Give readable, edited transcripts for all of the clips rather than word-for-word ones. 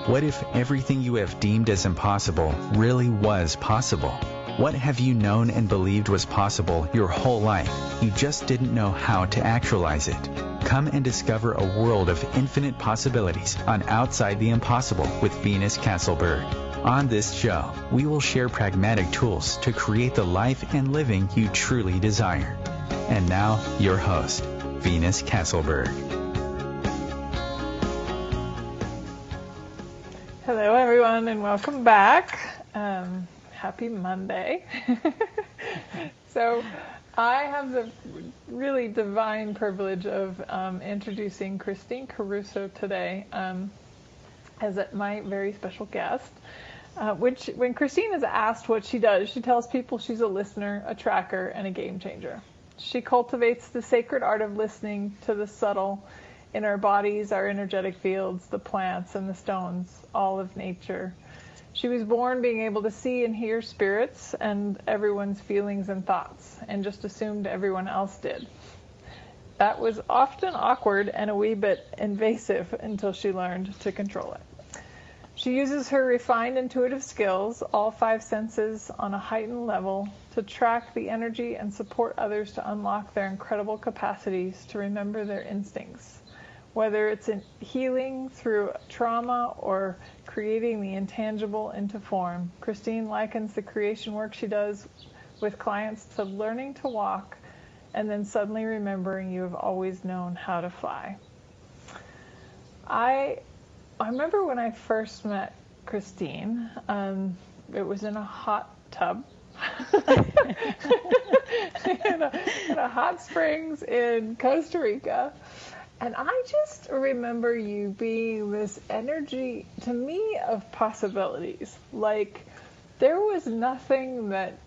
What if everything you have deemed as impossible really was possible? What have you known and believed was possible your whole life? You just didn't know how to actualize it. Come and discover a world of infinite possibilities on Outside the Impossible with Venus Castleberg. On this show, we will share pragmatic tools to create the life and living you truly desire. And now, your host, Venus Castleberg. Hello, everyone, and welcome back. Happy Monday. So I have the really divine privilege of introducing Christine Caruso today as my very special guest. Which, when Christine is asked what she does, she tells people she's a listener, a tracker, and a game changer. She cultivates the sacred art of listening to the subtle in our bodies, our energetic fields, the plants and the stones, all of nature. She was born being able to see and hear spirits and everyone's feelings and thoughts, and just assumed everyone else did. That was often awkward and a wee bit invasive until she learned to control it. She uses her refined intuitive skills, all five senses on a heightened level, to track the energy and support others to unlock their incredible capacities to remember their instincts. Whether it's in healing through trauma or creating the intangible into form, Christine likens the creation work she does with clients to learning to walk and then suddenly remembering you have always known how to fly. I remember when I first met Christine, it was in a hot tub in a hot springs in Costa Rica. And I just remember you being this energy, to me, of possibilities. Like, there was nothing that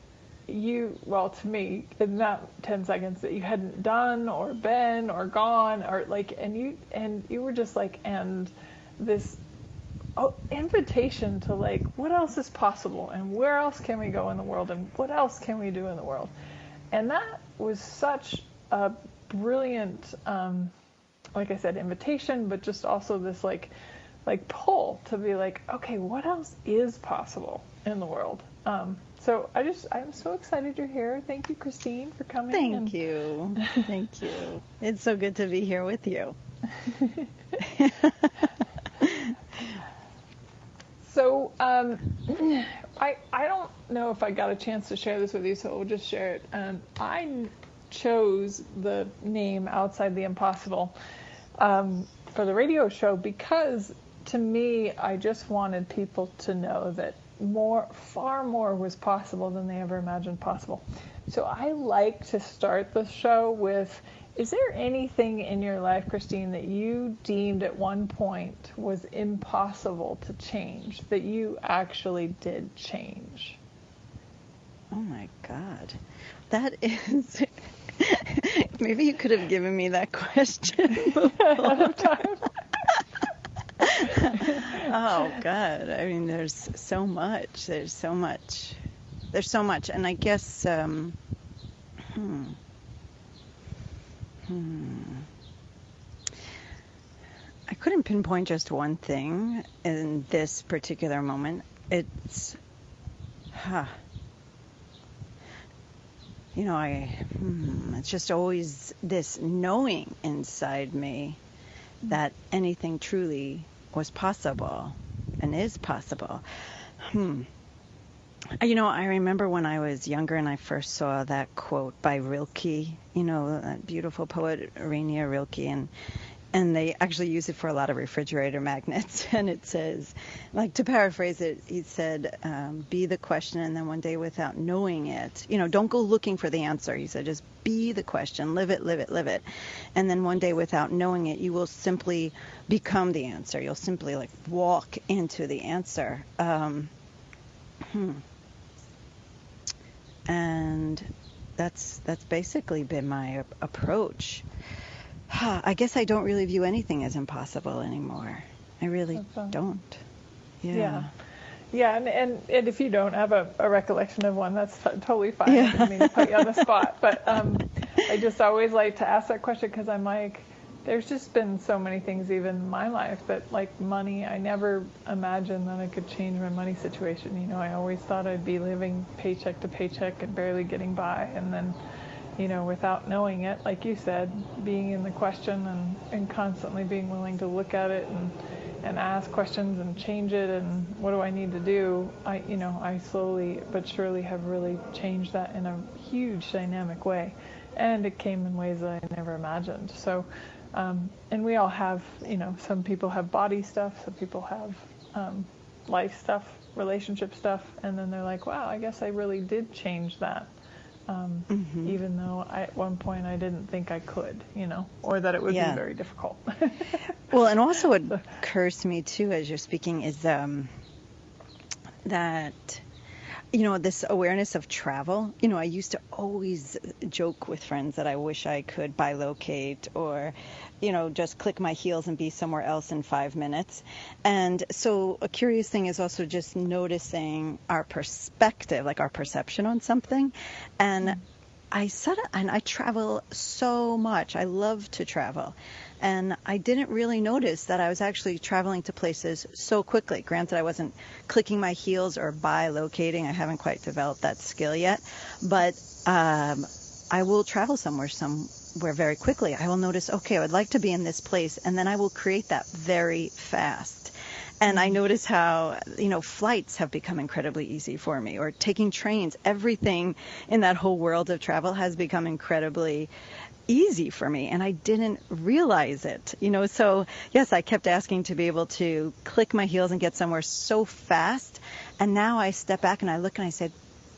you, well, to me, in that 10 seconds, that you hadn't done or been or gone, or like, and you were just like, and this invitation to like, what else is possible, and where else can we go in the world, and what else can we do in the world? And that was such a brilliant, like I said, invitation, but just also this like pull to be like, okay, what else is possible in the world? So I'm so excited you're here. Thank you, Christine, for coming. Thank you. Thank you. It's so good to be here with you. So I don't know if I got a chance to share this with you, so we'll just share it. I chose the name Outside the Impossible for the radio show because, to me, I just wanted people to know that far more was possible than they ever imagined possible. So I like to start the show with, is there anything in your life, Christine, that you deemed at one point was impossible to change, that you actually did change? Oh my God. That is... Maybe you could have given me that question before. Oh God. I mean, there's so much. And I guess, I couldn't pinpoint just one thing in this particular moment. It's, it's just always this knowing inside me that anything truly was possible and is possible. I remember when I was younger and I first saw that quote by Rilke, that beautiful poet Rainier Rilke, and they actually use it for a lot of refrigerator magnets. And it says, like, to paraphrase it, he said, be the question, and then one day without knowing it, don't go looking for the answer. He said, just be the question, live it, live it, live it. And then one day without knowing it, you will simply become the answer. You'll simply like walk into the answer. And that's basically been my approach. I guess I don't really view anything as impossible anymore. I really don't. Yeah. And if you don't have a recollection of one, that's totally fine. I didn't mean to put you on the spot. But I just always like to ask that question because I'm like, there's just been so many things even in my life that, like money, I never imagined that I could change my money situation. You know, I always thought I'd be living paycheck to paycheck and barely getting by, and then, you know, without knowing it, like you said, being in the question and constantly being willing to look at it and ask questions and change it and what do I need to do, I slowly but surely have really changed that in a huge dynamic way. And it came in ways that I never imagined. So, and we all have, you know, some people have body stuff, some people have life stuff, relationship stuff, and then they're like, wow, I guess I really did change that. Even though at one point I didn't think I could, you know, or that it would be very difficult. Well, and also what occurs to me too as you're speaking is that, you know, this awareness of travel. You know, I used to always joke with friends that I wish I could bilocate or, you know, just click my heels and be somewhere else in 5 minutes. And so a curious thing is also just noticing our perspective, like our perception on something. And I travel so much. I love to travel. And I didn't really notice that I was actually traveling to places so quickly. Granted, I wasn't clicking my heels or bilocating. I haven't quite developed that skill yet. But I will travel somewhere very quickly. I will notice, okay, I would like to be in this place. And then I will create that very fast. And I notice how, you know, flights have become incredibly easy for me, or taking trains. Everything in that whole world of travel has become incredibly easy for me, and I didn't realize it, you know. So yes, I kept asking to be able to click my heels and get somewhere so fast, and now I step back and I look and I said,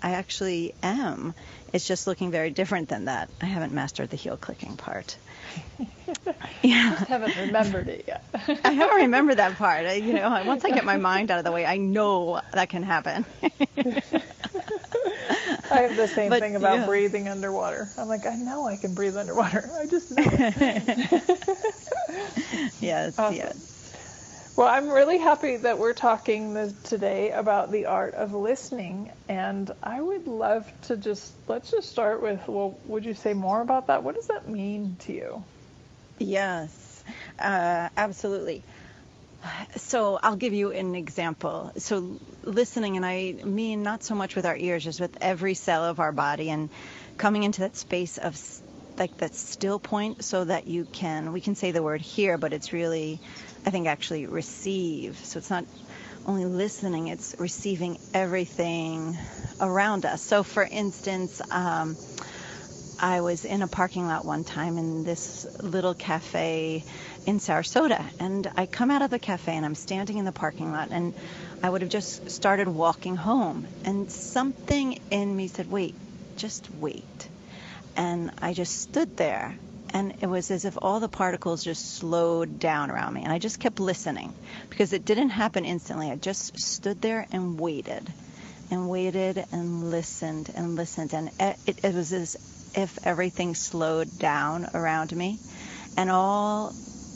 I actually am. It's just looking very different than that. I haven't mastered the heel clicking part. Yeah, I haven't remembered it yet. I haven't remembered that part. You know, once I get my mind out of the way, I know that can happen. I have the same thing about breathing underwater. I'm like, I know I can breathe underwater. I just know it. Yes, awesome. Yes. Well, I'm really happy that we're talking today about the art of listening. And I would love to let's just start with, well, would you say more about that? What does that mean to you? Yes, absolutely. So I'll give you an example. So listening, and I mean not so much with our ears, just with every cell of our body, and coming into that space of like that still point, so that we can say the word hear, but it's really, I think, actually receive. So it's not only listening, it's receiving everything around us. So for instance, I was in a parking lot one time in this little cafe in Sarasota, and I come out of the cafe and I'm standing in the parking lot, and I would have just started walking home, and something in me said, wait, just wait. And I just stood there, and it was as if all the particles just slowed down around me, and I just kept listening because it didn't happen instantly. I just stood there and waited and waited and listened, and it was as if everything slowed down around me, and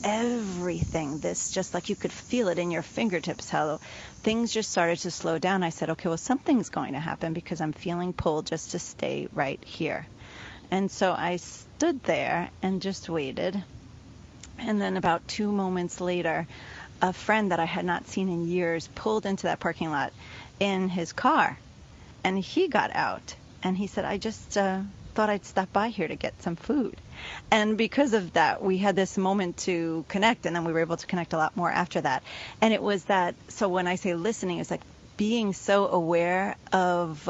everything, this, just like you could feel it in your fingertips, how things just started to slow down. I said, okay, well, something's going to happen because I'm feeling pulled just to stay right here. And so I stood there and just waited. And then about 2 moments later, a friend that I had not seen in years pulled into that parking lot in his car, and he got out, and he said, I just thought I'd stop by here to get some food. And because of that, we had this moment to connect, and then we were able to connect a lot more after that. And it was that, so when I say listening, it's like being so aware of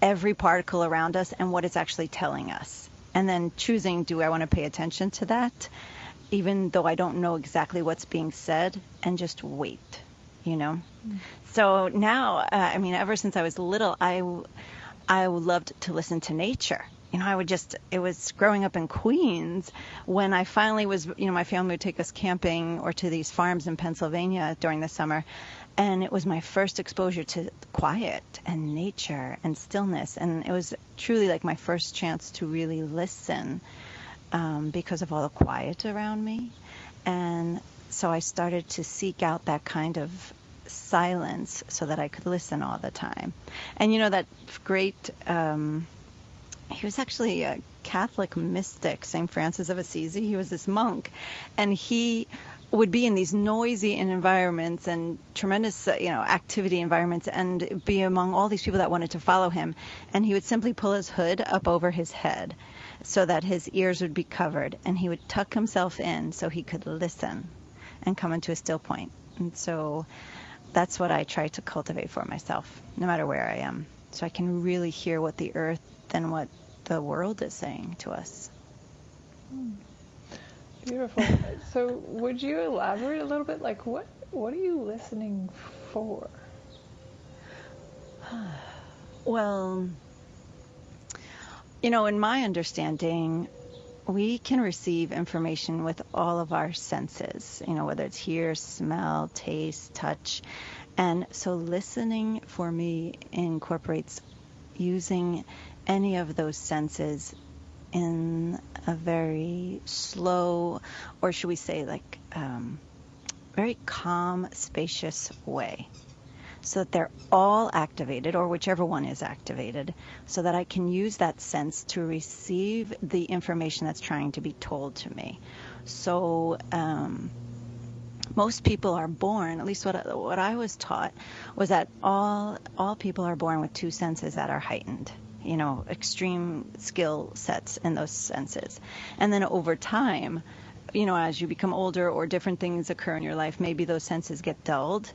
every particle around us and what it's actually telling us. And then choosing, do I want to pay attention to that, even though I don't know exactly what's being said, and just wait, you know? So now, I mean, ever since I was little, I loved to listen to nature. You know, it was growing up in Queens when I finally was, you know, my family would take us camping or to these farms in Pennsylvania during the summer. And it was my first exposure to quiet and nature and stillness. And it was truly like my first chance to really listen because of all the quiet around me. And so I started to seek out that kind of silence so that I could listen all the time. And you know, that great he was actually a Catholic mystic, St. Francis of Assisi. He was this monk, and he would be in these noisy environments and tremendous, activity environments, and be among all these people that wanted to follow him. And he would simply pull his hood up over his head so that his ears would be covered, and he would tuck himself in so he could listen and come into a still point. And so that's what I try to cultivate for myself, no matter where I am, so I can really hear what the earth and what the world is saying to us. Beautiful. So would you elaborate a little bit? Like, what are you listening for? Well, in my understanding, we can receive information with all of our senses, whether it's hear, smell, taste, touch. And so listening for me incorporates using any of those senses in a very slow, or should we say very calm, spacious way, so that they're all activated, or whichever one is activated, so that I can use that sense to receive the information that's trying to be told to me. So most people are born, at least what I was taught, was that all people are born with two senses that are heightened, extreme skill sets in those senses. And then over time, as you become older or different things occur in your life, maybe those senses get dulled,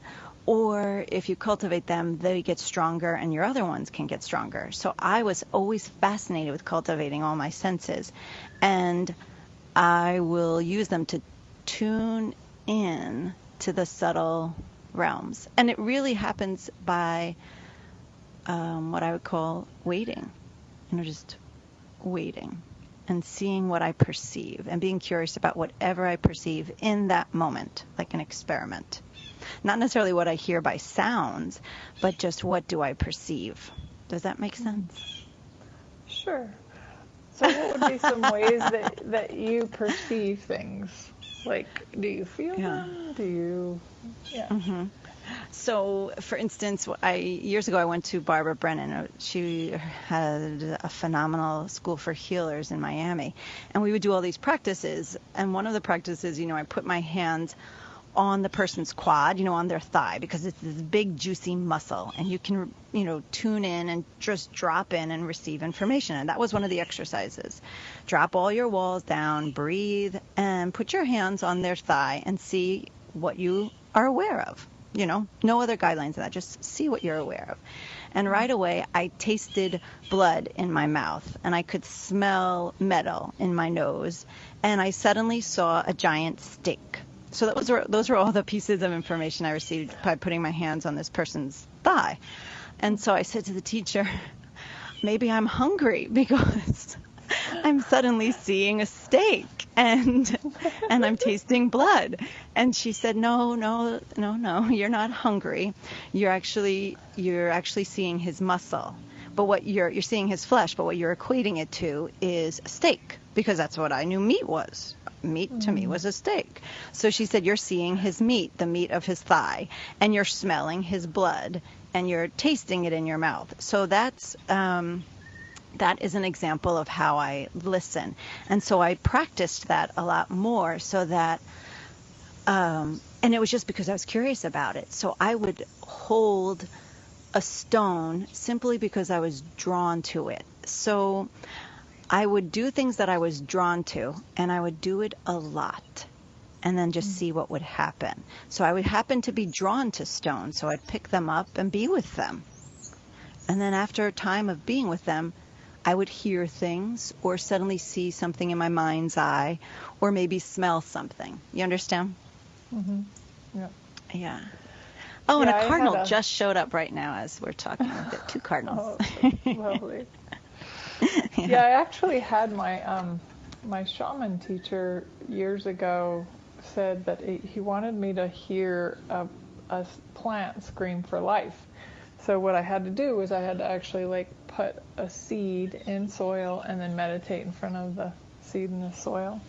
or if you cultivate them, they get stronger and your other ones can get stronger. So I was always fascinated with cultivating all my senses, and I will use them to tune in to the subtle realms. And it really happens by what I would call waiting, just waiting and seeing what I perceive and being curious about whatever I perceive in that moment, like an experiment. Not necessarily what I hear by sounds, but just what do I perceive. Does that make sense? Sure. So what would be some ways that you perceive things? Like, do you feel them? Do you... Yeah. Mm-hmm. So, for instance, years ago I went to Barbara Brennan. She had a phenomenal school for healers in Miami. And we would do all these practices. And one of the practices, I put my hands on the person's quad, on their thigh, because it's this big, juicy muscle. And you can, tune in and just drop in and receive information. And that was one of the exercises. Drop all your walls down, breathe, and put your hands on their thigh and see what you are aware of. No other guidelines than that. Just see what you're aware of. And right away, I tasted blood in my mouth, and I could smell metal in my nose, and I suddenly saw a giant steak. So those were all the pieces of information I received by putting my hands on this person's thigh. And so I said to the teacher, maybe I'm hungry because I'm suddenly seeing a steak and I'm tasting blood. And she said, no, you're not hungry. You're actually seeing his muscle. But what you're seeing his flesh, but what you're equating it to is a steak, because that's what I knew meat was. Meat to me was a steak. So she said, you're seeing his meat, the meat of his thigh, and you're smelling his blood, and you're tasting it in your mouth. So that is an example of how I listen. And so I practiced that a lot more, so that, and it was just because I was curious about it. So I would hold a stone simply because I was drawn to it. So I would do things that I was drawn to, and I would do it a lot, and then just see what would happen. So I would happen to be drawn to stones, so I'd pick them up and be with them. And then after a time of being with them, I would hear things, or suddenly see something in my mind's eye, or maybe smell something. You understand? Mm-hmm. Yeah. Yeah. Oh, and a cardinal just showed up right now as we're talking. We've got two cardinals. Oh, lovely. Yeah, I actually had my shaman teacher years ago said that he wanted me to hear a plant scream for life. So what I had to do was I had to actually put a seed in soil and then meditate in front of the seed in the soil.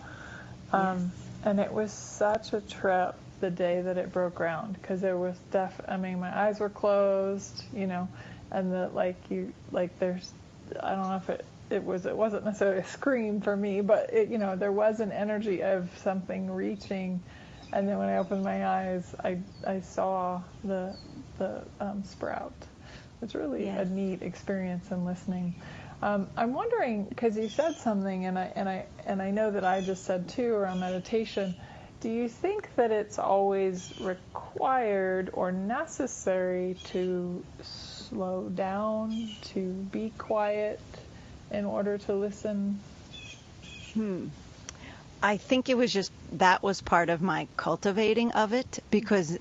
And it was such a trip the day that it broke ground, because there was my eyes were closed, and there's, I don't know it wasn't necessarily a scream for me, but there was an energy of something reaching, and then when I opened my eyes, I saw the sprout. It's really a neat experience in listening. I'm wondering, because you said something, and I know that I just said too around meditation. Do you think that it's always required or necessary to slow down, to be quiet in order to listen? I think it was just, that was part of my cultivating of it, because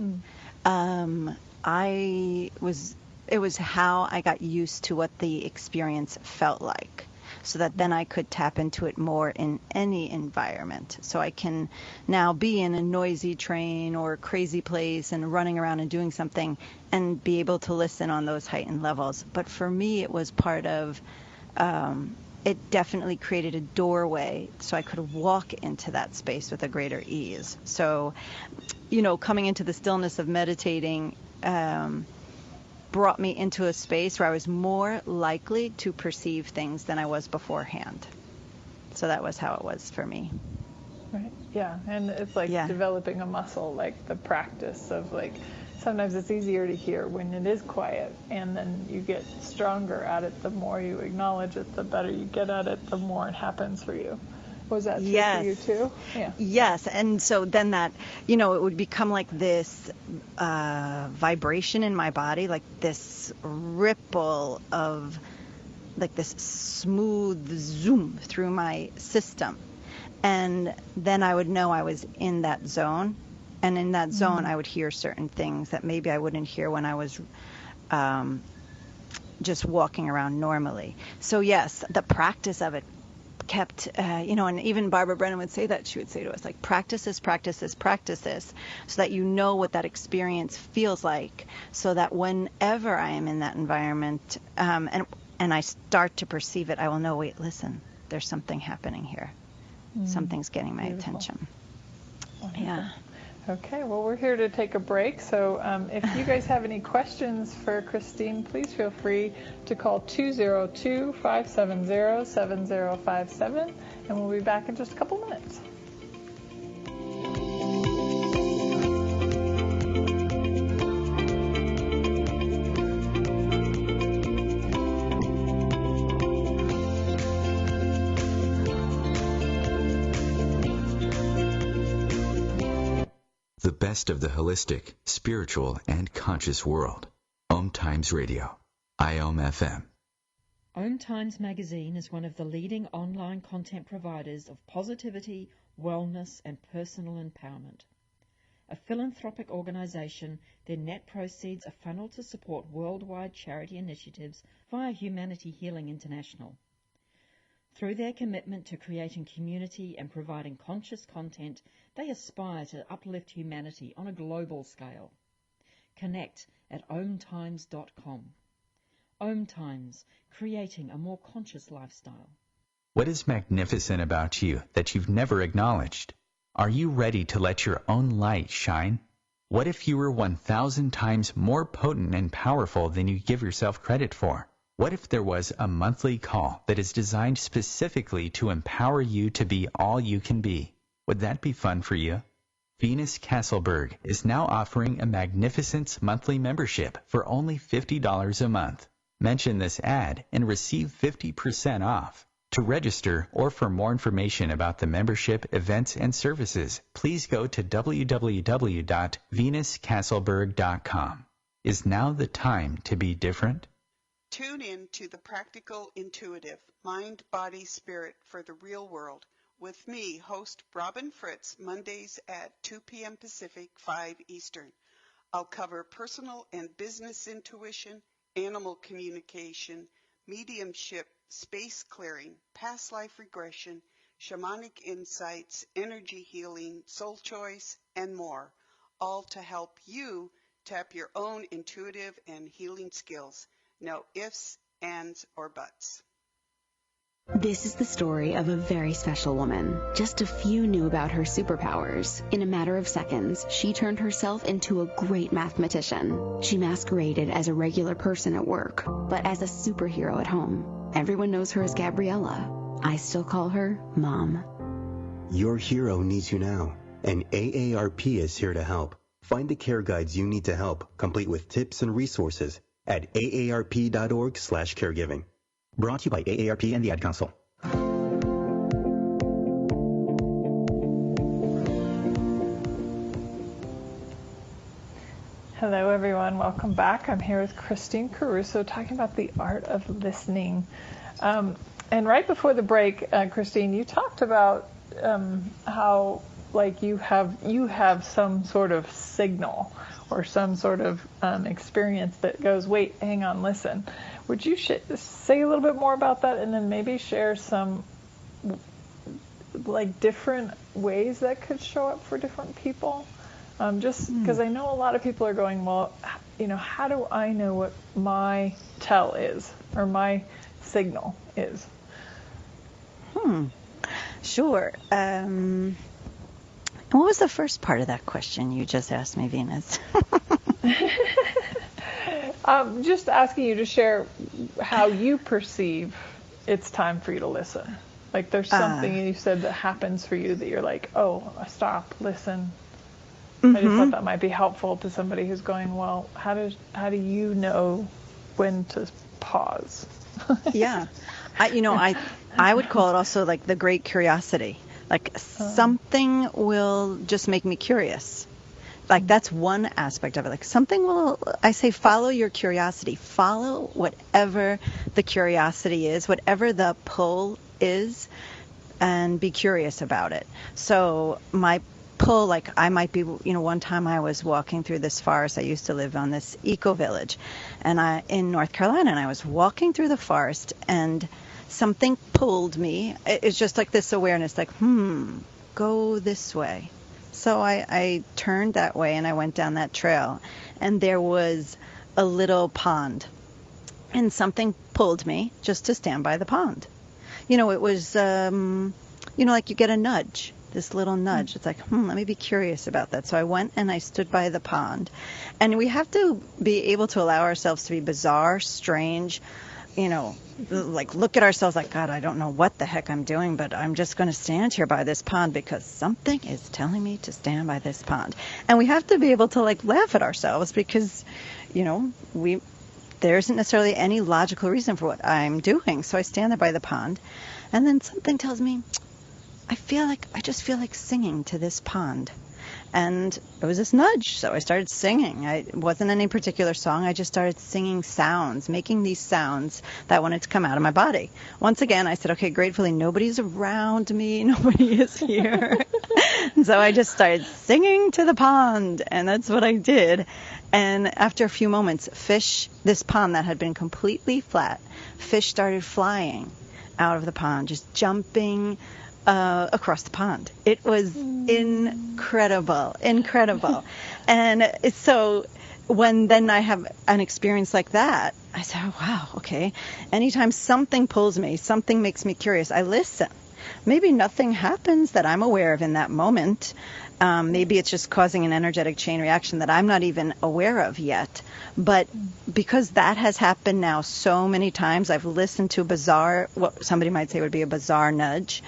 it was how I got used to what the experience felt like, so that then I could tap into it more in any environment. So I can now be in a noisy train or a crazy place and running around and doing something and be able to listen on those heightened levels. But for me, it was part of, it definitely created a doorway so I could walk into that space with a greater ease. So, coming into the stillness of meditating, brought me into a space where I was more likely to perceive things than I was beforehand. So that was how it was for me. Right. Yeah. And it's like developing a muscle, like the practice of sometimes it's easier to hear when it is quiet, and then you get stronger at it. The more you acknowledge it, the better you get at it, the more it happens for you. Was that true for you too? Yeah. Yes. And so then that, it would become like this vibration in my body, like this ripple of like this smooth zoom through my system. And then I would know I was in that zone. And in that zone, I would hear certain things that maybe I wouldn't hear when I was just walking around normally. So yes, the practice of it kept, and even Barbara Brennan would say that. She would say to us, like, practice this, so that you know what that experience feels like, so that whenever I am in that environment, and I start to perceive it, I will know, wait, listen, there's something happening here. Something's getting my attention. Wonderful. Yeah. Okay, well, we're here to take a break, so if you guys have any questions for Christine, please feel free to call 202-570-7057, and we'll be back in just a couple minutes. The best of the holistic, spiritual, and conscious world. OmTimes Radio. IOM FM. OmTimes Magazine is one of the leading online content providers of positivity, wellness, and personal empowerment. A philanthropic organization, their net proceeds are funneled to support worldwide charity initiatives via Humanity Healing International. Through their commitment to creating community and providing conscious content, they aspire to uplift humanity on a global scale. Connect at omtimes.com. OmTimes, creating a more conscious lifestyle. What is magnificent about you that you've never acknowledged? Are you ready to let your own light shine? What if you were 1,000 times more potent and powerful than you give yourself credit for? What if there was a monthly call that is designed specifically to empower you to be all you can be? Would that be fun for you? Venus Castleberg is now offering a magnificent monthly membership for only $50 a month. Mention this ad and receive 50% off. To register or for more information about the membership, events, and services, please go to www.venuscastleberg.com. Is now the time to be different? Tune in to the Practical Intuitive, Mind, Body, Spirit for the Real World with me, host Robin Fritz, Mondays at 2 p.m. Pacific, 5 Eastern. I'll cover personal and business intuition, animal communication, mediumship, space clearing, past life regression, shamanic insights, energy healing, soul choice, and more, all to help you tap your own intuitive and healing skills. No ifs, ands, or buts. This is the story of a very special woman. Just a few knew about her superpowers. In a matter of seconds, she turned herself into a great mathematician. She masqueraded as a regular person at work, but as a superhero at home. Everyone knows her as Gabriella. I still call her Mom. Your hero needs you now, and AARP is here to help. Find the care guides you need to help, complete with tips and resources at aarp.org/caregiving. Brought to you by AARP and the Ad Council. Hello, everyone. Welcome back. I'm here with Christine Caruso talking about the art of listening. And right before the break, Christine, you talked about how, like, you have some sort of signal or some sort of experience that goes, wait, hang on, listen. Would you say a little bit more about that, and then maybe share some like different ways that could show up for different people? Just because I know a lot of people are going, well, how do I know what my tell is or my signal is? Sure. What was the first part of that question you just asked me, Venus? Just asking you to share how you perceive it's time for you to listen. Like there's something you said that happens for you that you're like, oh, stop, listen. I just thought that might be helpful to somebody who's going, well, how do you know when to pause? Yeah. I would call it also like the great curiosity. Like something will just make me curious. Like that's one aspect of it. Like something will, I say, follow your curiosity. Follow whatever the curiosity is, whatever the pull is, and be curious about it. So my pull, like I might be, one time I was walking through this forest. I used to live on this eco village and in North Carolina, and I was walking through the forest and something pulled me. It's just like this awareness, like, go this way. So I turned that way and I went down that trail, and there was a little pond, and something pulled me just to stand by the pond. It was, like you get a nudge, this little nudge. It's like, let me be curious about that. So I went and I stood by the pond, and we have to be able to allow ourselves to be bizarre, strange, like look at ourselves like, God, I don't know what the heck I'm doing, but I'm just going to stand here by this pond because something is telling me to stand by this pond. And we have to be able to like laugh at ourselves because, there isn't necessarily any logical reason for what I'm doing. So I stand there by the pond, and then something tells me, I just feel like singing to this pond. And it was this nudge, so I started singing. It wasn't any particular song. I just started singing sounds, making these sounds that wanted to come out of my body. Once again, I said, okay, gratefully, nobody's around me. Nobody is here. And so I just started singing to the pond, and that's what I did. And after a few moments, this pond that had been completely flat, fish started flying out of the pond, just jumping across the pond. It was incredible. And so when then I have an experience like that, I say, oh, wow, okay. Anytime something pulls me, something makes me curious, I listen. Maybe nothing happens that I'm aware of in that moment. Maybe it's just causing an energetic chain reaction that I'm not even aware of yet. But because that has happened now so many times, I've listened to what somebody might say would be a bizarre nudge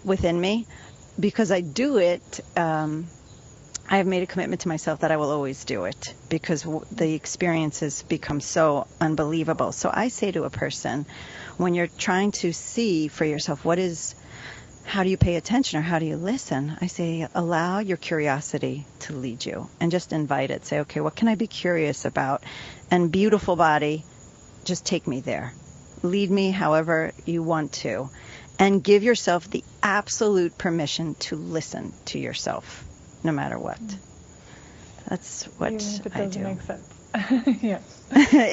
within me. Because I do it, I have made a commitment to myself that I will always do it because the experiences become so unbelievable. So I say to a person, when you're trying to see for yourself how do you pay attention or how do you listen? I say, allow your curiosity to lead you and just invite it. Say, okay, what can I be curious about? And beautiful body, just take me there. Lead me however you want to. And give yourself the absolute permission to listen to yourself, no matter what. That's what I do. Even if it doesn't make sense. Yeah.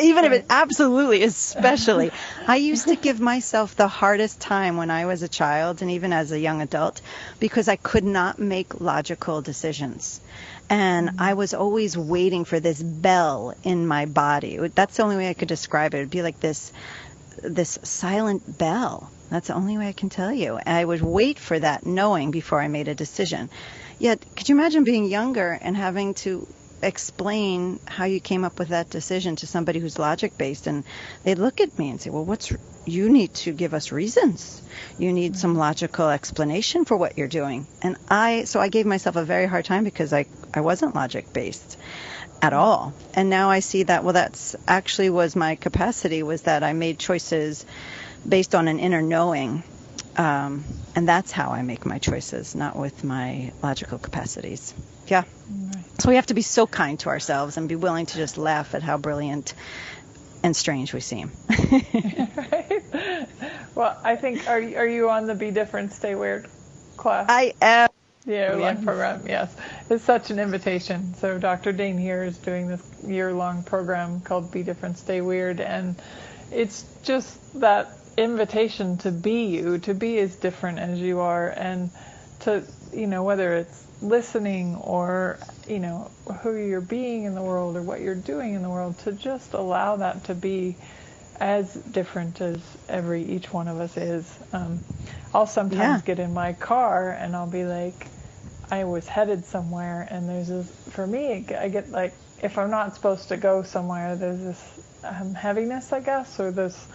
Even if it absolutely, especially. I used to give myself the hardest time when I was a child and even as a young adult because I could not make logical decisions. And I was always waiting for this bell in my body. That's the only way I could describe it. It would be like this silent bell. That's the only way I can tell you. And I would wait for that knowing before I made a decision. Yet, could you imagine being younger and having to explain how you came up with that decision to somebody who's logic-based, and they'd look at me and say, well, you need to give us reasons. You need some logical explanation for what you're doing. And so I gave myself a very hard time because I wasn't logic-based at all. And now I see that, well, that's actually was my capacity, was that I made choices based on an inner knowing. And that's how I make my choices, not with my logical capacities. Yeah. So we have to be so kind to ourselves and be willing to just laugh at how brilliant and strange we seem. Right. Well, I think, are you on the Be Different, Stay Weird class? I am. Yeah, live program, yes. It's such an invitation. So Dr. Dane here is doing this year-long program called Be Different, Stay Weird, and it's just that invitation to be you, to be as different as you are, and to, whether it's listening or, who you're being in the world or what you're doing in the world, to just allow that to be as different as each one of us is. I'll sometimes get in my car and I'll be like, I was headed somewhere, and there's this, for me, I get like, if I'm not supposed to go somewhere, there's this heaviness, I guess, or that's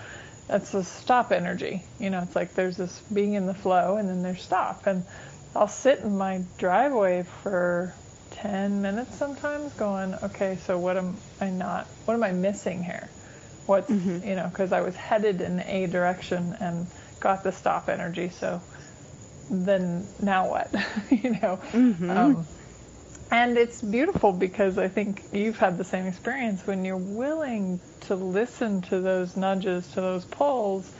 the stop energy. It's like there's this being in the flow, and then there's stop. And I'll sit in my driveway for 10 minutes sometimes going, okay, so what am I missing here? What's, because I was headed in a direction and got the stop energy. So then now what? And it's beautiful because I think you've had the same experience. When you're willing to listen to those nudges, to those pulls,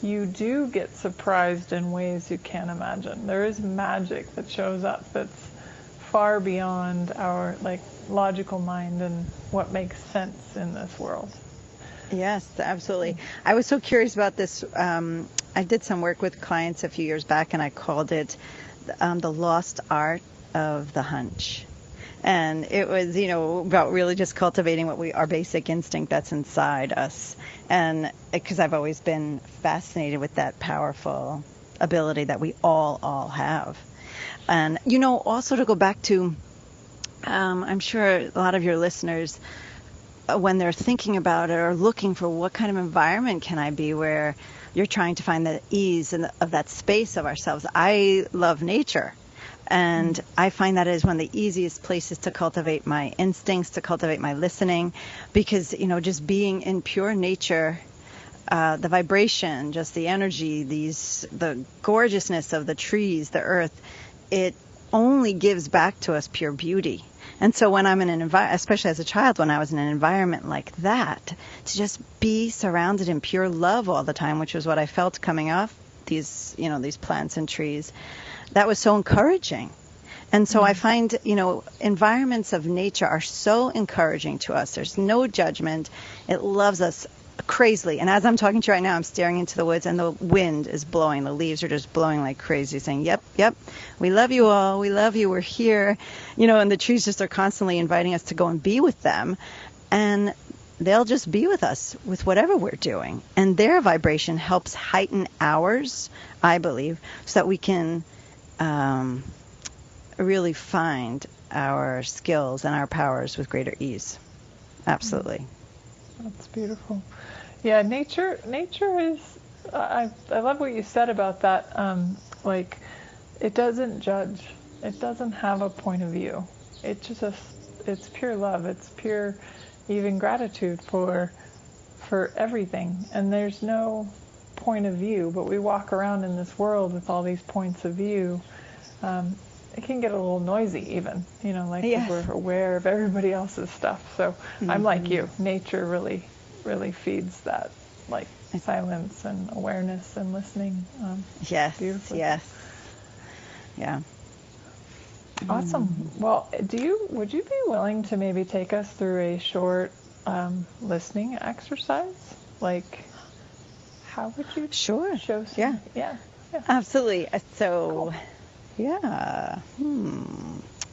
you do get surprised in ways you can't imagine. There is magic that shows up that's far beyond our logical mind and what makes sense in this world. Yes, absolutely. I was so curious about this. I did some work with clients a few years back, and I called it the lost art of the hunch. And it was, about really just cultivating our basic instinct that's inside us. And because I've always been fascinated with that powerful ability that we all have. And, also to go back to, I'm sure a lot of your listeners, when they're thinking about it or looking for what kind of environment can I be where you're trying to find the ease of that space of ourselves. I love nature. And I find that is one of the easiest places to cultivate my instincts, to cultivate my listening, because, just being in pure nature, the vibration, just the energy, the gorgeousness of the trees, the earth, it only gives back to us pure beauty. And so when I'm in an environment, especially as a child, when I was in an environment like that, to just be surrounded in pure love all the time, which was what I felt coming off these plants and trees, that was so encouraging. And so I find, environments of nature are so encouraging to us. There's no judgment. It loves us crazily. And as I'm talking to you right now, I'm staring into the woods, and the wind is blowing. The leaves are just blowing like crazy, saying, yep, we love you all. We love you. We're here. And the trees just are constantly inviting us to go and be with them. And they'll just be with us with whatever we're doing. And their vibration helps heighten ours, I believe, so that we can really find our skills and our powers with greater ease. Absolutely. That's beautiful. Yeah, nature is, I love what you said about that. It doesn't judge. It doesn't have a point of view. It's pure love. It's pure even gratitude for everything. And there's no point of view, but we walk around in this world with all these points of view. It can get a little noisy even, if we're aware of everybody else's stuff. So I'm like you. Nature really, really feeds that, silence and awareness and listening. Yes, beautifully. Yes. Yeah. Awesome. Well, would you be willing to maybe take us through a short listening exercise? How would you show some? Yeah. Absolutely. So, cool. Yeah.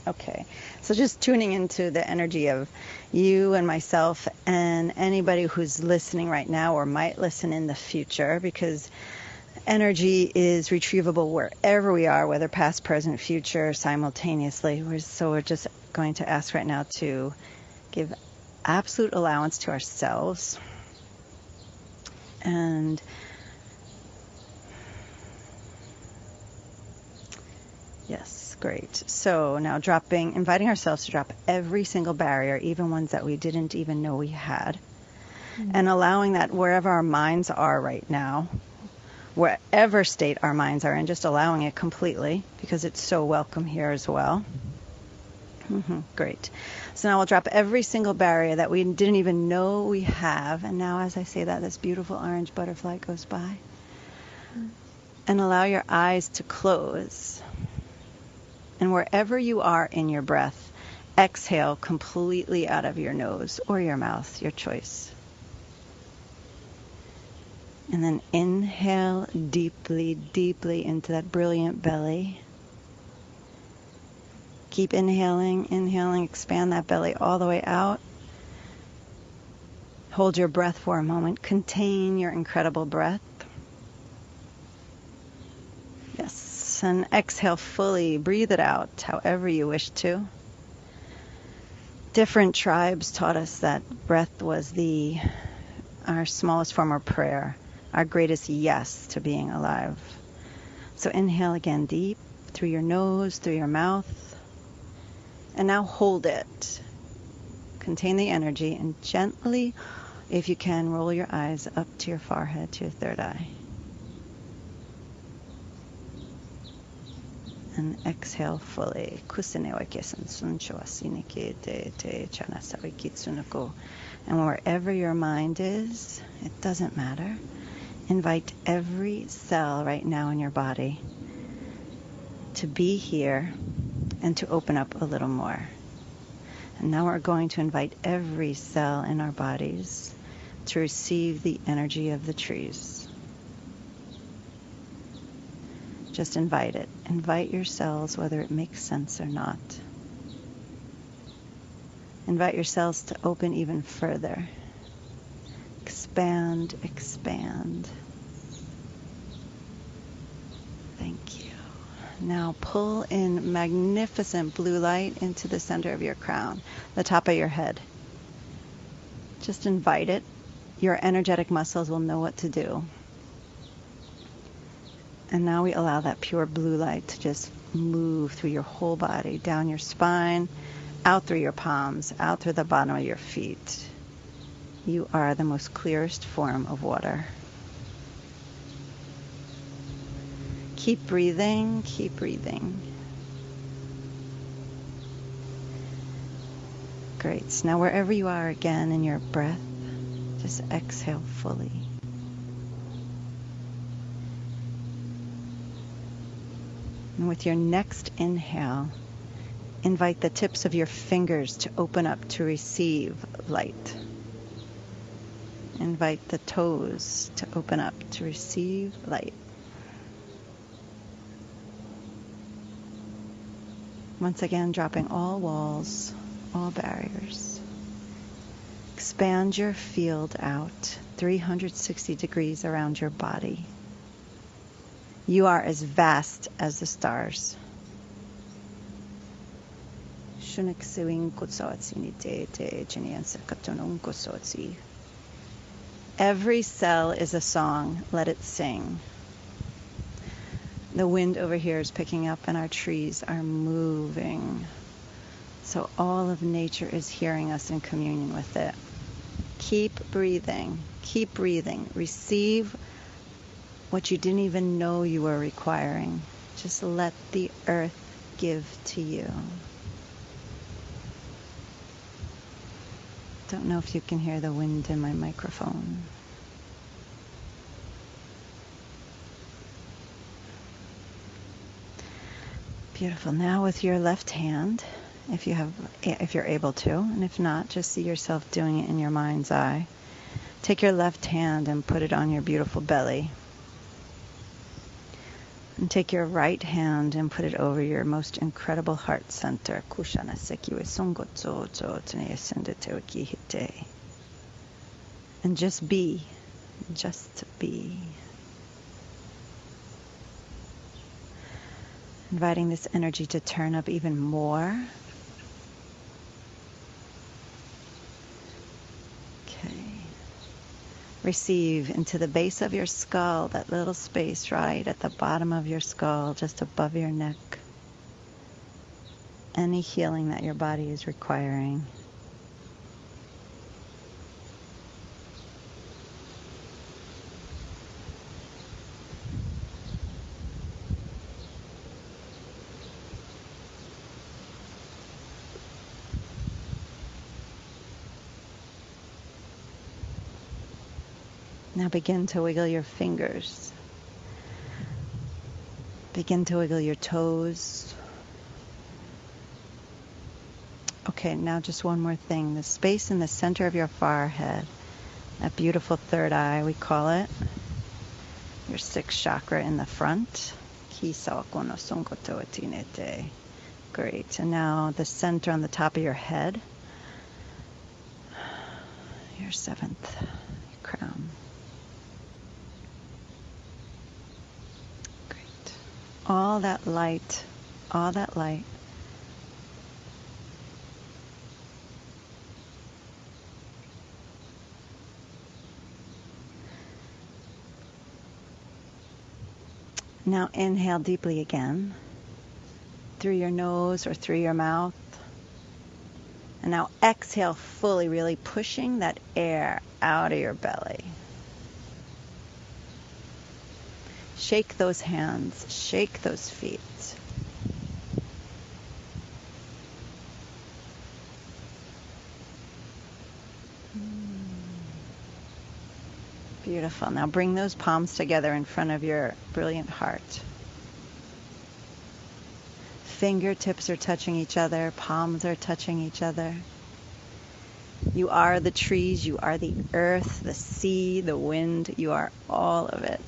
Okay. So just tuning into the energy of you and myself and anybody who's listening right now or might listen in the future, because energy is retrievable wherever we are, whether past, present, future, simultaneously. We're just going to ask right now to give absolute allowance to ourselves. And yes, great. So now inviting ourselves to drop every single barrier, even ones that we didn't even know we had. And allowing that wherever our minds are right now, wherever state our minds are in, just allowing it completely, because it's so welcome here as well. Great. So now we'll drop every single barrier that we didn't even know we have. And now as I say that, this beautiful orange butterfly goes by. And allow your eyes to close. And wherever you are in your breath, exhale completely out of your nose or your mouth, your choice. And then inhale deeply, deeply into that brilliant belly. Keep inhaling, expand that belly all the way out. Hold your breath for a moment. Contain your incredible breath. Yes, and exhale fully. Breathe it out however you wish to. Different tribes taught us that breath was our smallest form of prayer, our greatest yes to being alive. So inhale again deep through your nose, through your mouth. And now hold it. Contain the energy and gently, if you can, roll your eyes up to your forehead, to your third eye. And exhale fully. And wherever your mind is, it doesn't matter. Invite every cell right now in your body to be here and to open up a little more. And now we're going to invite every cell in our bodies to receive the energy of the trees. Just invite it. Invite your cells, whether it makes sense or not. Invite your cells to open even further. Expand, expand. Thank you. Now pull in magnificent blue light into the center of your crown, the top of your head. Just invite it. Your energetic muscles will know what to do. And now we allow that pure blue light to just move through your whole body, down your spine, out through your palms, out through the bottom of your feet. You are the most clearest form of water. Keep breathing, keep breathing. Great. So now wherever you are again in your breath, just exhale fully. And with your next inhale, invite the tips of your fingers to open up to receive light. Invite the toes to open up to receive light. Once again, dropping all walls, all barriers. Expand your field out 360 degrees around your body. You are as vast as the stars. Every cell is a song. Let it sing. The wind over here is picking up and our trees are moving. So all of nature is hearing us in communion with it. Keep breathing. Keep breathing. Receive what you didn't even know you were requiring. Just let the earth give to you. Don't know if you can hear the wind in my microphone. Beautiful. Now with your left hand, if you're able to, and if not, just see yourself doing it in your mind's eye. Take your left hand and put it on your beautiful belly. And take your right hand and put it over your most incredible heart center. And just be. Just be. Inviting this energy to turn up even more. Receive into the base of your skull, that little space right at the bottom of your skull, just above your neck. Any healing that your body is requiring. Now begin to wiggle your fingers. Begin to wiggle your toes. Okay, now just one more thing. The space in the center of your forehead, that beautiful third eye, we call it, your sixth chakra in the front. Great. And now the center on the top of your head, your seventh crown. Great. All that light. Now inhale deeply again, through your nose or through your mouth. And now exhale fully, really pushing that air out of your belly. Shake those hands, shake those feet. Beautiful. Now bring those palms together in front of your brilliant heart. Fingertips are touching each other, palms are touching each other. You are the trees, you are the earth, the sea, the wind, you are all of it.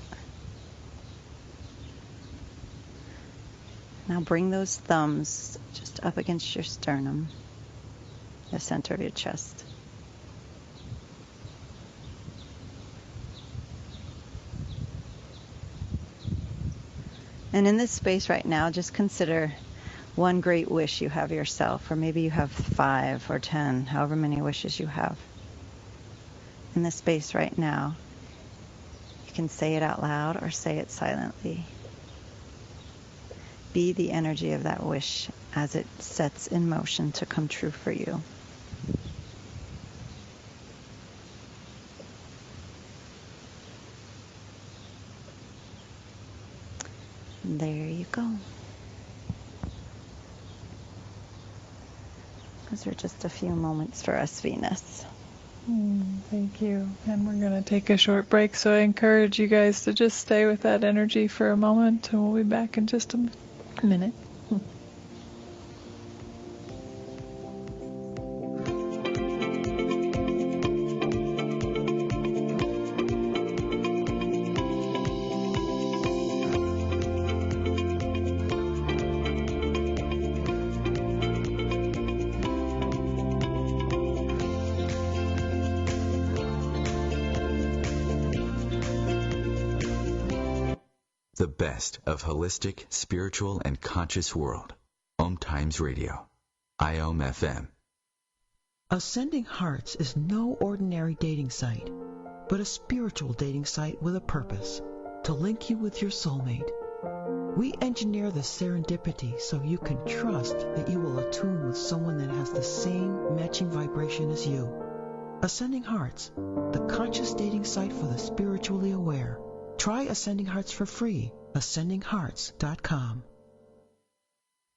Now bring those thumbs just up against your sternum, the center of your chest. And in this space right now, just consider one great wish you have yourself, or maybe you have 5 or 10, however many wishes you have. In this space right now, you can say it out loud or say it silently. Be the energy of that wish as it sets in motion to come true for you. There you go. Those are just a few moments for us, Venus. Thank you. And we're going to take a short break, so I encourage you guys to just stay with that energy for a moment, and we'll be back in just a minute. The best of holistic, spiritual, and conscious world. OmTimes Radio. IOM FM. Ascending Hearts is no ordinary dating site, but a spiritual dating site with a purpose, to link you with your soulmate. We engineer the serendipity so you can trust that you will attune with someone that has the same matching vibration as you. Ascending Hearts, the conscious dating site for the spiritually aware. Try Ascending Hearts for free. AscendingHearts.com.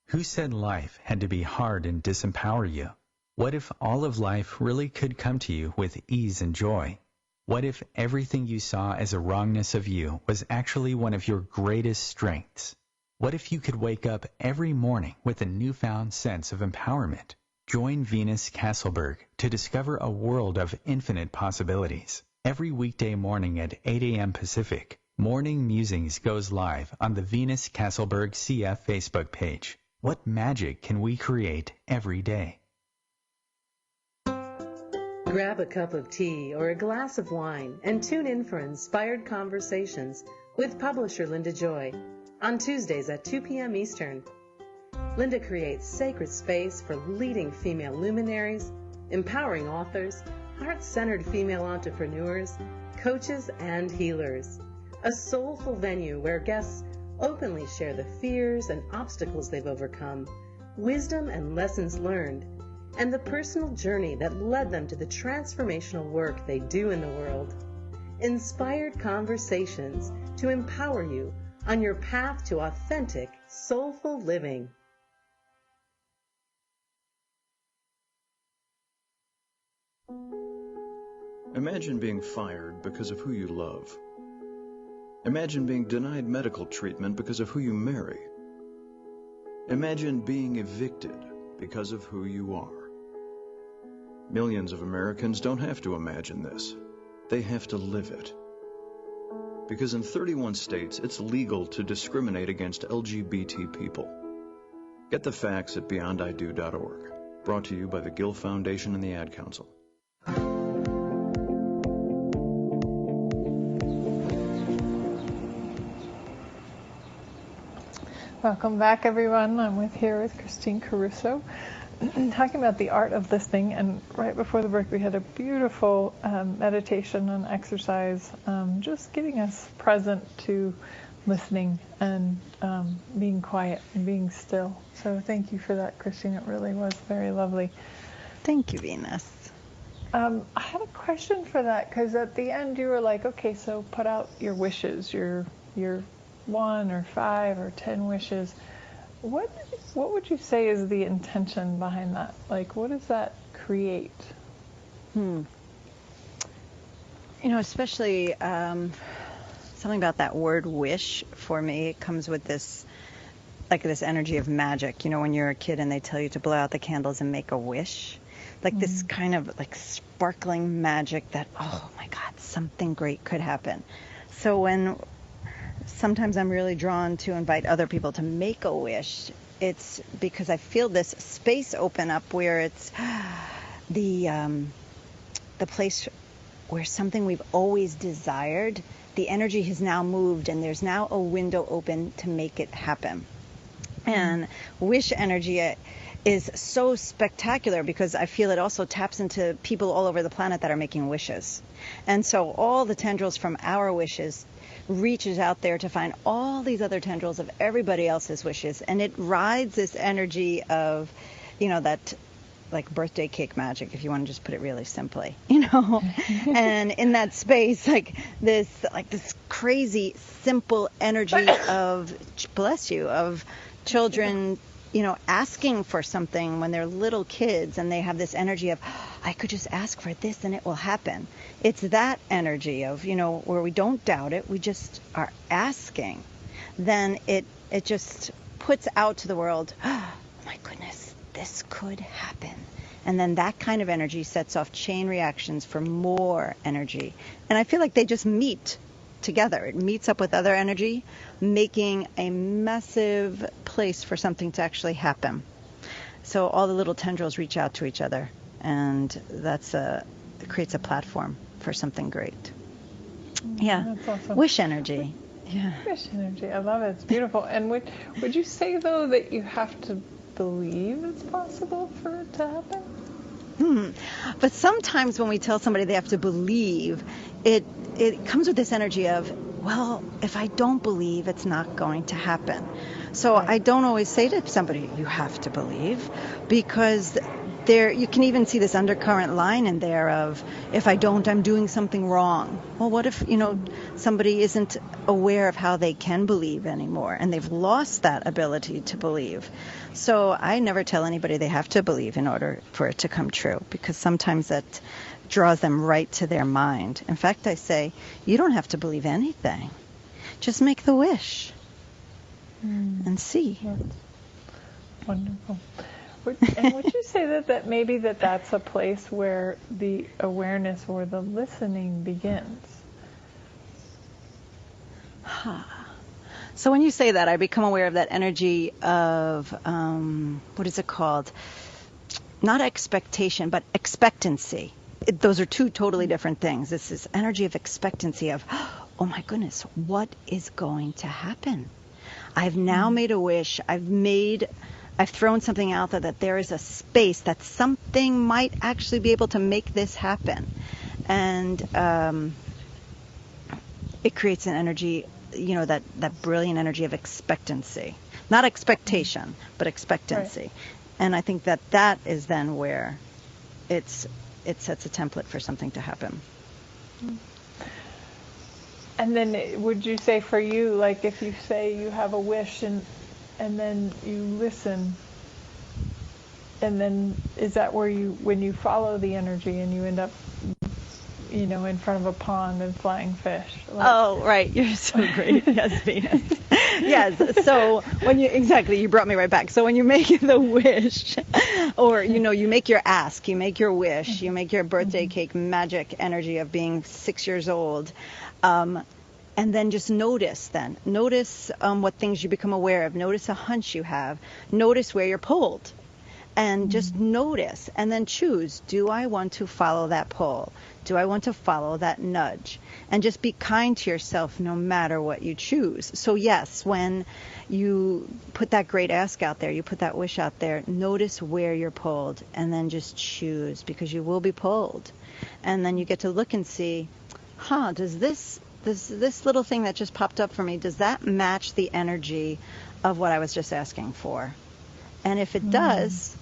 Who said life had to be hard and disempower you? What if all of life really could come to you with ease and joy? What if everything you saw as a wrongness of you was actually one of your greatest strengths? What if you could wake up every morning with a newfound sense of empowerment? Join Venus Castleberg to discover a world of infinite possibilities. Every weekday morning at 8 a.m. Pacific, Morning Musings goes live on the Venus Castleberg CF Facebook page. What magic can we create every day? Grab a cup of tea or a glass of wine and tune in for inspired conversations with publisher Linda Joy on Tuesdays at 2 p.m. Eastern. Linda creates sacred space for leading female luminaries, empowering authors, heart-centered female entrepreneurs, coaches, and healers. A soulful venue where guests openly share the fears and obstacles they've overcome, wisdom and lessons learned, and the personal journey that led them to the transformational work they do in the world. Inspired conversations to empower you on your path to authentic, soulful living. Imagine being fired because of who you love. Imagine being denied medical treatment because of who you marry. Imagine being evicted because of who you are. Millions of Americans don't have to imagine this. They have to live it. Because in 31 states, it's legal to discriminate against LGBT people. Get the facts at beyondido.org. Brought to you by the Gill Foundation and the Ad Council. Welcome back, everyone. I'm here with Christine Caruso, talking about the art of listening. And right before the break, we had a beautiful meditation and exercise, just getting us present to listening and being quiet and being still. So thank you for that, Christine. It really was very lovely. Thank you, Venus. I had a question for that, because at the end you were like, okay, so put out your wishes, your 1 or 5 or 10 wishes. What would you say is the intention behind that? Like, what does that create? You know, especially something about that word wish, for me, it comes with this energy of magic. You know, when you're a kid and they tell you to blow out the candles and make a wish, like this kind of like sparkling magic that, oh my God, something great could happen. So when sometimes I'm really drawn to invite other people to make a wish, it's because I feel this space open up where it's the place where something we've always desired, the energy has now moved and there's now a window open to make it happen. And wish energy is so spectacular because I feel it also taps into people all over the planet that are making wishes. And so all the tendrils from our wishes reaches out there to find all these other tendrils of everybody else's wishes, and it rides this energy of, you know, that like birthday cake magic, if you want to just put it really simply, you know. And in that space, like this crazy simple energy of, bless you, of children, you know, asking for something when they're little kids, and they have this energy of, I could just ask for this and it will happen. It's that energy of, you know, where we don't doubt it, we just are asking. Then it just puts out to the world, oh my goodness, this could happen. And then that kind of energy sets off chain reactions for more energy. And I feel like they just meet together. It meets up with other energy, making a massive place for something to actually happen. So all the little tendrils reach out to each other, and it creates a platform for something great. Yeah, that's awesome. Wish energy. Yeah, wish energy. I love it. It's beautiful. And would you say though that you have to believe it's possible for it to happen? But sometimes when we tell somebody they have to believe, it comes with this energy of, well, if I don't believe, it's not going to happen. So right. I don't always say to somebody, you have to believe, because you can even see this undercurrent line in there of, if I don't, I'm doing something wrong. Well, what if, you know, somebody isn't aware of how they can believe anymore, and they've lost that ability to believe. So I never tell anybody they have to believe in order for it to come true, because sometimes that draws them right to their mind. In fact, I say, you don't have to believe anything. Just make the wish and see. That's wonderful. And would you say that maybe that's a place where the awareness or the listening begins? So when you say that, I become aware of that energy of, what is it called? Not expectation, but expectancy. Those are two totally different things. This is energy of expectancy of, oh my goodness, what is going to happen? I've now made a wish. I've made I've thrown something out there that there is a space that something might actually be able to make this happen. And it creates an energy, that brilliant energy of expectancy. Not expectation, but expectancy. Right. And I think that is then where it sets a template for something to happen. And then would you say for you, like if you say you have a wish and then you listen, and then is that where when you follow the energy and you end up, in front of a pond and flying fish? Oh, right. You're so great. Yes, Venus. Yes. So you brought me right back. So when you make the wish, or, you make your ask, you make your wish, you make your birthday cake magic energy of being 6 years old, and then just notice what things you become aware of. Notice a hunch you have. Notice where you're pulled. And just notice, and then choose, do I want to follow that pull? Do I want to follow that nudge? And just be kind to yourself no matter what you choose. So yes, when you put that great ask out there, you put that wish out there, notice where you're pulled, and then just choose, because you will be pulled. And then you get to look and see, does this little thing that just popped up for me, does that match the energy of what I was just asking for? And if it does,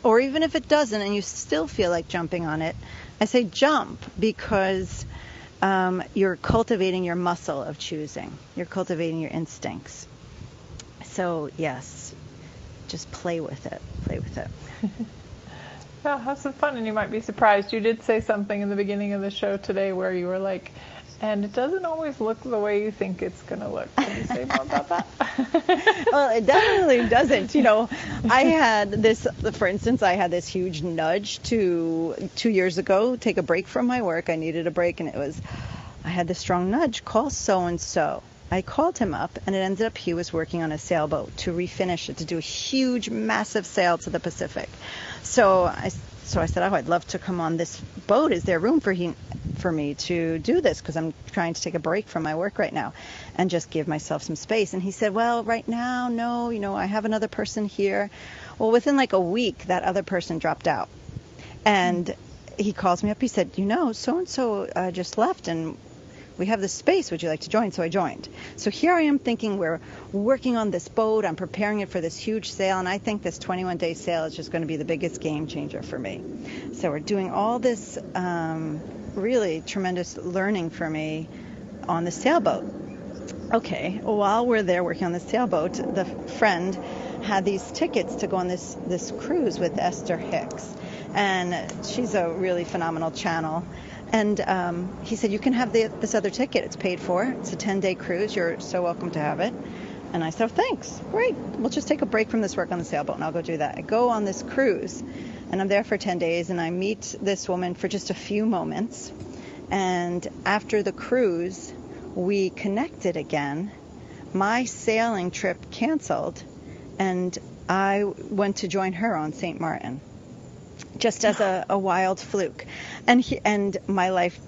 or even if it doesn't and you still feel like jumping on it, I say jump, because you're cultivating your muscle of choosing. You're cultivating your instincts. So yes, just play with it. Play with it. Yeah, have some fun, and you might be surprised. You did say something in the beginning of the show today where you were like, and it doesn't always look the way you think it's going to look. Can you say more about that? Well, it definitely doesn't. I had this huge nudge 2 years ago, take a break from my work. I needed a break, and I had this strong nudge, call so-and-so. I called him up, and it ended up he was working on a sailboat to refinish it, to do a huge, massive sail to the Pacific. So I said, I'd love to come on this boat. Is there room for me to do this? Because I'm trying to take a break from my work right now and just give myself some space. And he said, well, right now, no, I have another person here. Well, within like a week, that other person dropped out. And he calls me up. He said, so-and-so just left, and we have this space. Would you like to join? So I joined. So here I am thinking we're working on this boat. I'm preparing it for this huge sail. And I think this 21-day sail is just going to be the biggest game changer for me. So we're doing all this really tremendous learning for me on the sailboat. Okay, while we're there working on the sailboat, the friend had these tickets to go on this cruise with Esther Hicks. And she's a really phenomenal channel. And he said, you can have this other ticket. It's paid for. It's a 10-day cruise. You're so welcome to have it. And I said, thanks. Great. We'll just take a break from this work on the sailboat, and I'll go do that. I go on this cruise, and I'm there for 10 days, and I meet this woman for just a few moments. And after the cruise, we connected again. My sailing trip canceled, and I went to join her on St. Martin, just as a wild fluke. And my life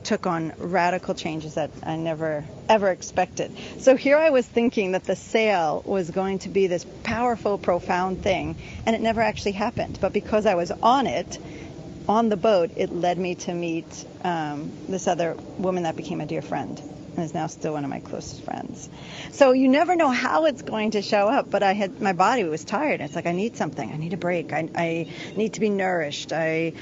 took on radical changes that I never, ever expected. So here I was thinking that the sail was going to be this powerful, profound thing, and it never actually happened. But because I was on the boat, it led me to meet this other woman that became a dear friend and is now still one of my closest friends. So you never know how it's going to show up, but my body was tired. It's like, I need something. I need a break. I need to be nourished. I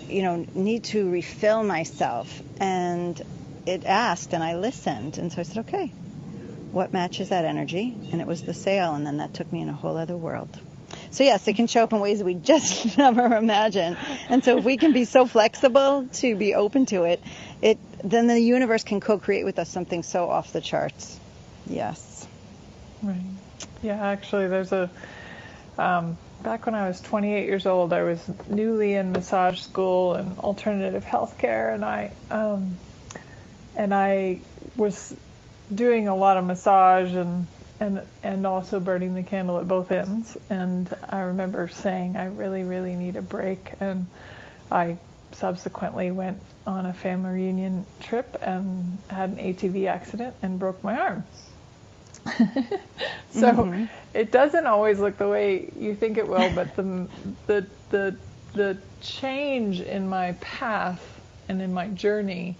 need to refill myself. And it asked, and I listened. And so I said, okay, what matches that energy? And it was the sail, and then that took me in a whole other world. So yes, it can show up in ways that we just never imagined. And so if we can be so flexible to be open to it, then the universe can co-create with us something so off the charts. Yes. Right. Yeah, actually, there's back when I was 28 years old, I was newly in massage school and alternative healthcare, and I was doing a lot of massage and also burning the candle at both ends. And I remember saying, I really, really need a break. And I subsequently went on a family reunion trip and had an ATV accident and broke my arm. So it doesn't always look the way you think it will, but the change in my path and in my journey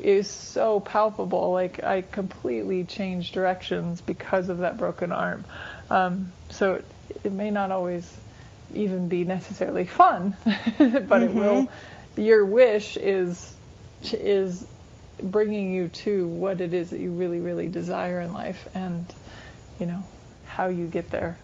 is so palpable. Like, I completely changed directions because of that broken arm. So it may not always even be necessarily fun, but it will. Your wish is bringing you to what it is that you really, really desire in life, and how you get there.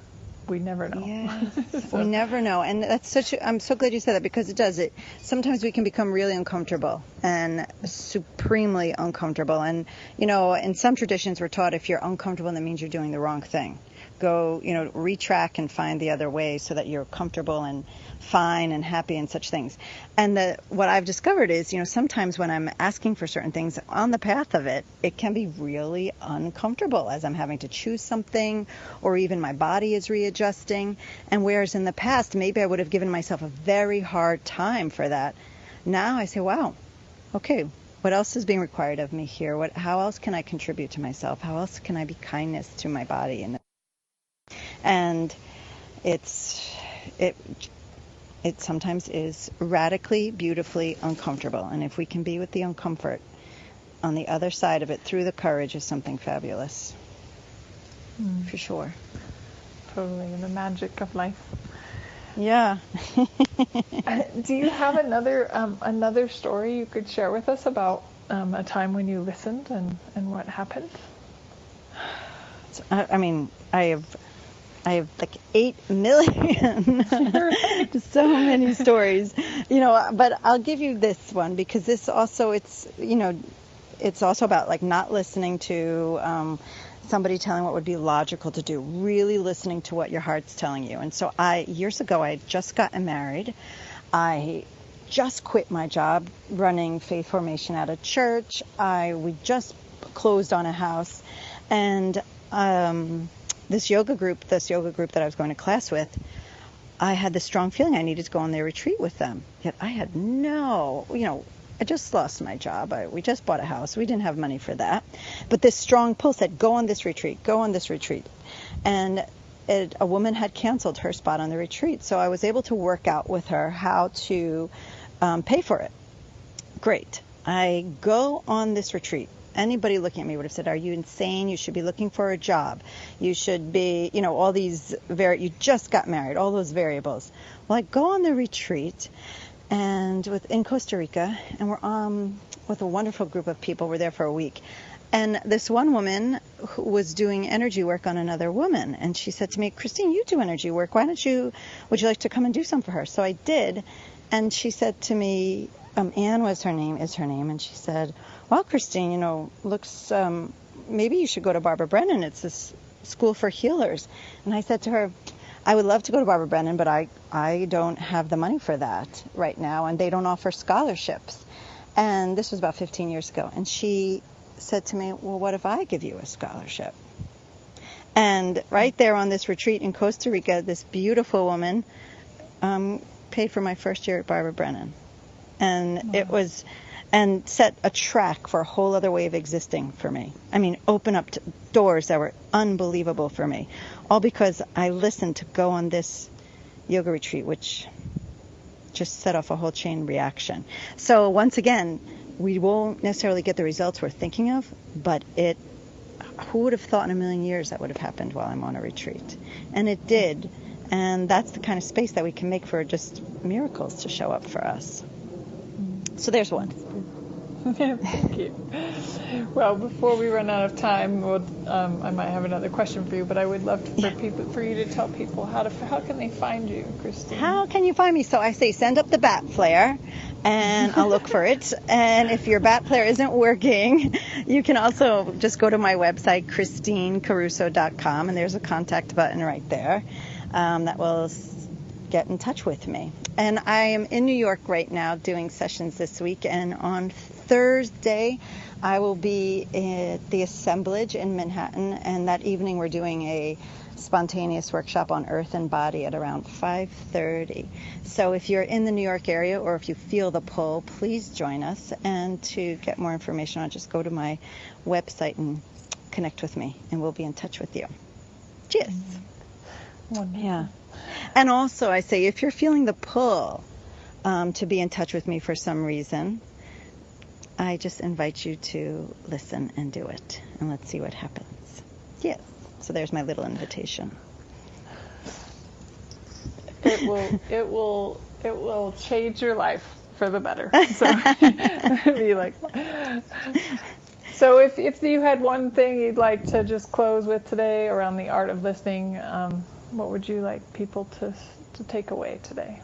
We never know. Yes, we never know. And that's I'm so glad you said that, because it does. Sometimes we can become really uncomfortable and supremely uncomfortable. And, in some traditions we're taught if you're uncomfortable, that means you're doing the wrong thing. Go, retrack and find the other way so that you're comfortable and fine and happy and such things. And what I've discovered is, sometimes when I'm asking for certain things on the path of it, it can be really uncomfortable as I'm having to choose something, or even my body is readjusting. And whereas in the past, maybe I would have given myself a very hard time for that. Now I say, wow, okay, what else is being required of me here? How else can I contribute to myself? How else can I be kindness to my body? And it sometimes is radically, beautifully uncomfortable. And if we can be with the uncomfort on the other side of it through the courage, is something fabulous. For sure. Totally, the magic of life. Yeah. Do you have another story you could share with us about a time when you listened and what happened? I have like 8 million, so many stories, but I'll give you this one, because this also, it's also about like not listening to somebody telling what would be logical to do, really listening to what your heart's telling you. And so years ago, I had just gotten married. I just quit my job running faith formation at a church. We just closed on a house, and this yoga group that I was going to class with, I had this strong feeling I needed to go on their retreat with them. Yet I had I just lost my job. We just bought a house. We didn't have money for that. But this strong pull said, go on this retreat, go on this retreat. And a woman had canceled her spot on the retreat. So I was able to work out with her how to pay for it. Great. I go on this retreat. Anybody looking at me would have said, are you insane? You should be looking for a job. You should be, all these, you just got married, all those variables. Well, I go on the retreat in Costa Rica, and we're with a wonderful group of people. We're there for a week. And this one woman who was doing energy work on another woman, and she said to me, Christine, you do energy work. Would you like to come and do some for her? So I did. And she said to me, Anne is her name, and she said, well, Christine, looks, maybe you should go to Barbara Brennan. It's this school for healers. And I said to her, I would love to go to Barbara Brennan, but I don't have the money for that right now, and they don't offer scholarships. And this was about 15 years ago. And she said to me, well, what if I give you a scholarship? And right there on this retreat in Costa Rica, this beautiful woman paid for my first year at Barbara Brennan. And it was, and set a track for a whole other way of existing for me. Open up doors that were unbelievable for me. All because I listened to go on this yoga retreat, which just set off a whole chain reaction. So once again, we won't necessarily get the results we're thinking of, but who would have thought in a million years that would have happened while I'm on a retreat? And it did. And that's the kind of space that we can make for just miracles to show up for us. So there's one. Thank you. Well, before we run out of time, I might have another question for you, but I would love for you to tell people how can they find you, Christine? How can you find me? So I say send up the bat flare, and I'll look for it. And if your bat flare isn't working, you can also just go to my website, ChristineCaruso.com, and there's a contact button right there that will get in touch with me. And I am in New York right now doing sessions this week, and on Thursday I will be at the Assemblage in Manhattan, and that evening we're doing a spontaneous workshop on earth and body at around 5:30. So if you're in the New York area, or if you feel the pull, please join us. And to get more information on, just go to my website and connect with me, and we'll be in touch with you. Cheers. Wonderful. Yeah. And also, I say, if you're feeling the pull to be in touch with me for some reason, I just invite you to listen and do it, and let's see what happens. Yes. So there's my little invitation. It will change your life for the better. So be like. So if you had one thing you'd like to just close with today around the art of listening, what would you like people to take away today?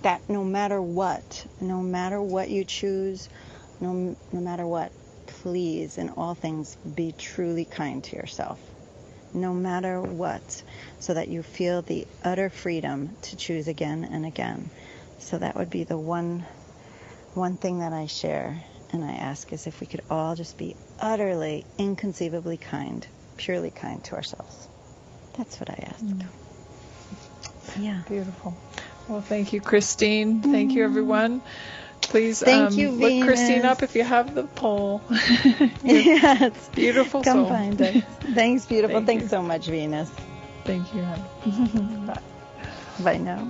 That no matter what you choose, no matter what, please, in all things, be truly kind to yourself. No matter what, so that you feel the utter freedom to choose again and again. So that would be the one thing that I share and I ask is if we could all just be utterly, inconceivably kind, purely kind to ourselves. That's what I ask. Yeah. Beautiful. Well, thank you, Christine. Thank you, everyone. Please thank you, look Venus. Christine up if you have the poll. Yes. Beautiful Come soul. find us. Thanks, beautiful. Thank Thanks you. so much, Venus. Thank you, hon. Bye. Bye now.